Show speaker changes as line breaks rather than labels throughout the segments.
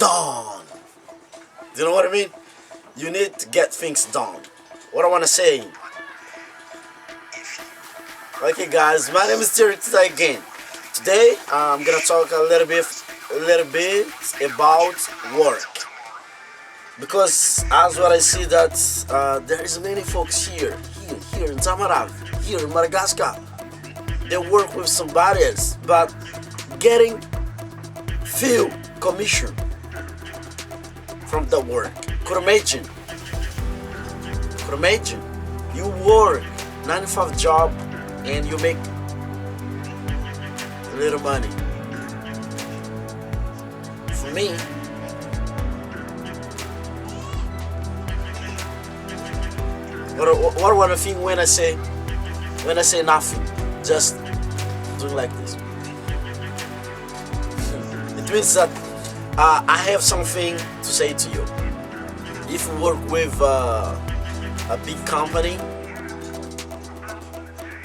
done. Do you know what I mean? You need to get things done. What I want to say. Okay, guys, my name is Terry again. Today I'm gonna talk a little bit about work, because as what I see that there is many folks here in Tamarav, here in Madagascar. They work with somebody else, but getting few commission from the work. Could imagine you work 9 to 5 job and you make a little money. For me, what one thing when I say nothing, just doing like this. It means that I have something to say to you. If you work with a big company,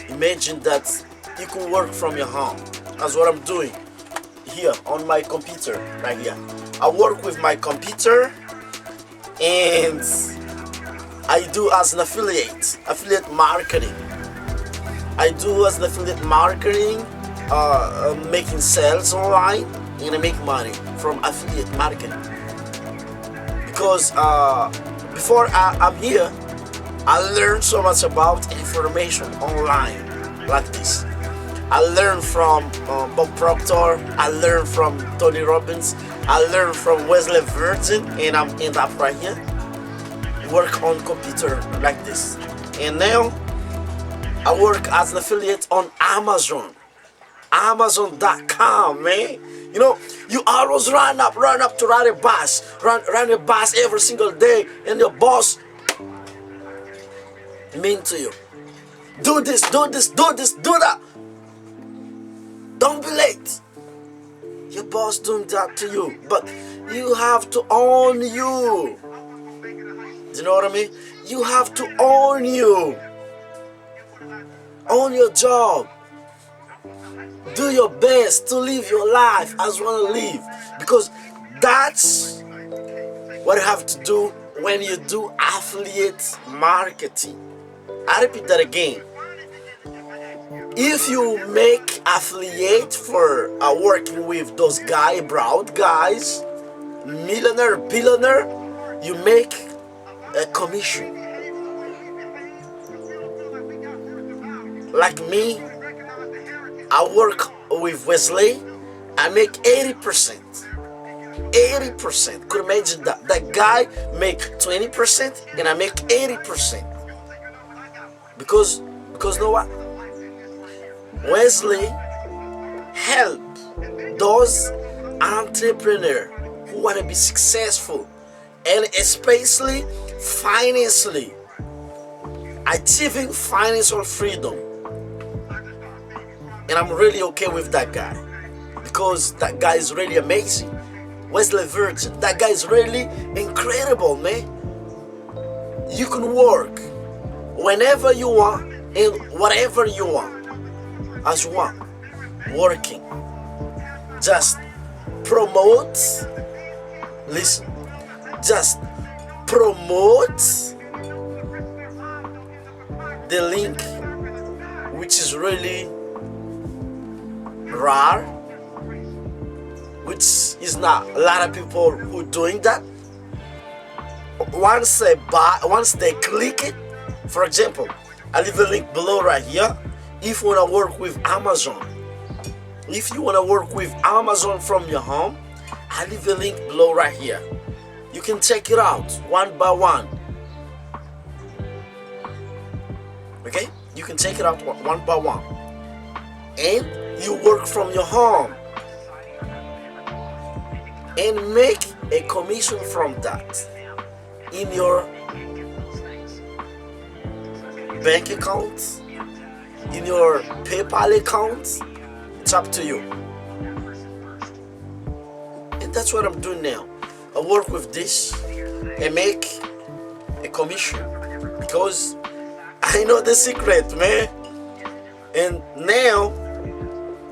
imagine that you can work from your home. That's what I'm doing here on my computer right here. I work with my computer and I do as an affiliate marketing. I do as an affiliate marketing, making sales online, and I make money from affiliate marketing. Because before I'm here, I learned so much about information online like this. I learned from Bob Proctor, I learned from Tony Robbins, I learned from Wesley Virgin, and I'm end up right here. Work on computer like this. And now I work as an affiliate on Amazon. Amazon.com, man. You know, you always run up to run a bus every single day, and your boss mean to you. Do this, do that. Don't be late. Your boss doing that to you, but you have to own you. Do you know what I mean? You have to own you. Own your job. Do your best to live your life as you want to live, because that's what you have to do when you do affiliate marketing. I repeat that again. If you make affiliate for working with those broad guys, millionaire, billionaire, you make a commission. Like me, I work with Wesley, I make 80%. 80%. Could imagine that guy make 20% and I make 80%. Because you know what? Wesley help those entrepreneurs who want to be successful, and especially financially, achieving financial freedom. And I'm really okay with that guy, because that guy is really amazing. Wesley Virgin, that guy is really incredible, man. You can work whenever you want and whatever you want, as you want, working. Just promote, listen, just promote the link, which is really rare, which is not a lot of people who doing that. Once they click it, for example, I leave a link below right here. If you want to work with Amazon, if you want to work with Amazon from your home, I leave a link below right here. You can check it out one by one. Okay, you can check it out one by one, and you work from your home and make a commission from that in your bank account, in your PayPal account. It's up to you. And that's what I'm doing now. I work with this and make a commission, because I know the secret, man. And now,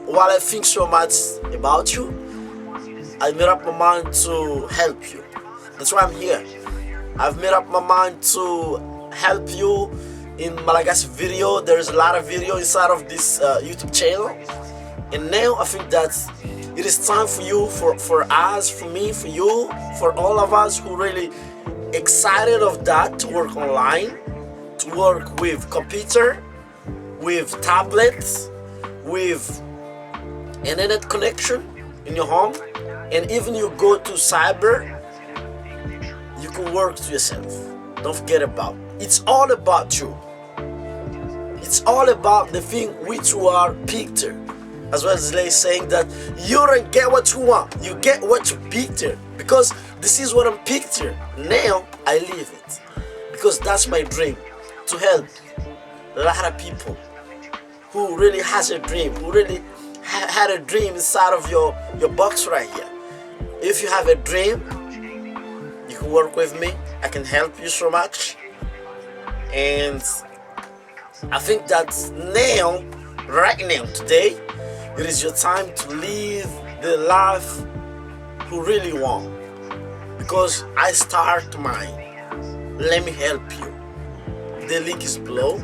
while I think so much about you, I made up my mind to help you. That's why I'm here. I've made up my mind to help you in Malagasy video. There's a lot of video inside of this YouTube channel, and now I think that it is time for you, for us, for me, for you, for all of us who really excited of that, to work online, to work with computer, with tablets, with internet connection in your home, and even you go to cyber, you can work to yourself. Don't forget about it. It's all about you. It's all about the thing which you are picture. As well as they saying that you don't get what you want, you get what you picture. Because this is what I'm picture. Now I live it. Because that's my dream, to help a lot of people who really has a dream, who really had a dream inside of your box right here. If you have a dream, you can work with me. I can help you so much. And I think that now, right now, today, it is your time to live the life you really want. Because I start mine. Let me help you. The link is below.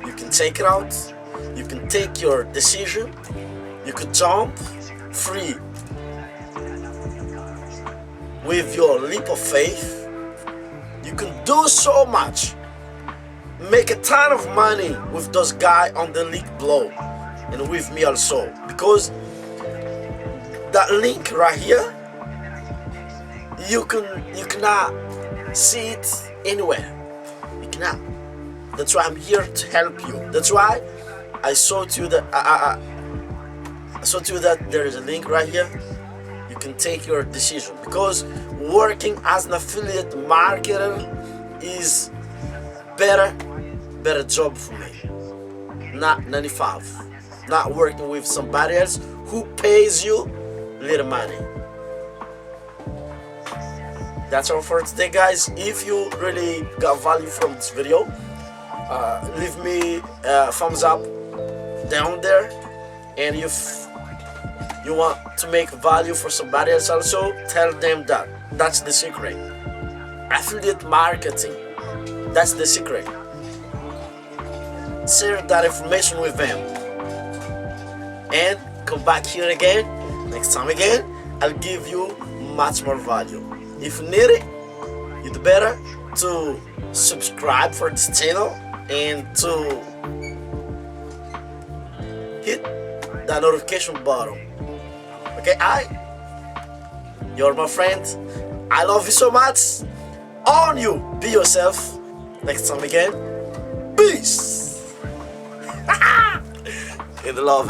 You can check it out. You can take your decision. You could jump free with your leap of faith. You can do so much. Make a ton of money with those guys on the link below, and with me also, because that link right here, you cannot see it anywhere. You cannot. That's why I'm here to help you. That's why I showed you that I showed you that there is a link right here. You can take your decision, because working as an affiliate marketer is better job for me. Not 95. Not working with somebody else who pays you little money. That's all for today, guys. If you really got value from this video, leave me a thumbs up down there. And if you want to make value for somebody else also, tell them that. That's the secret. Affiliate marketing. That's the secret. Share that information with them. And come back here again, next time again. I'll give you much more value. If you need it, you'd better to subscribe for this channel and to hit that notification button. Okay, you're my friend. I love you so much. On you, be yourself. Next time again, peace. In the love.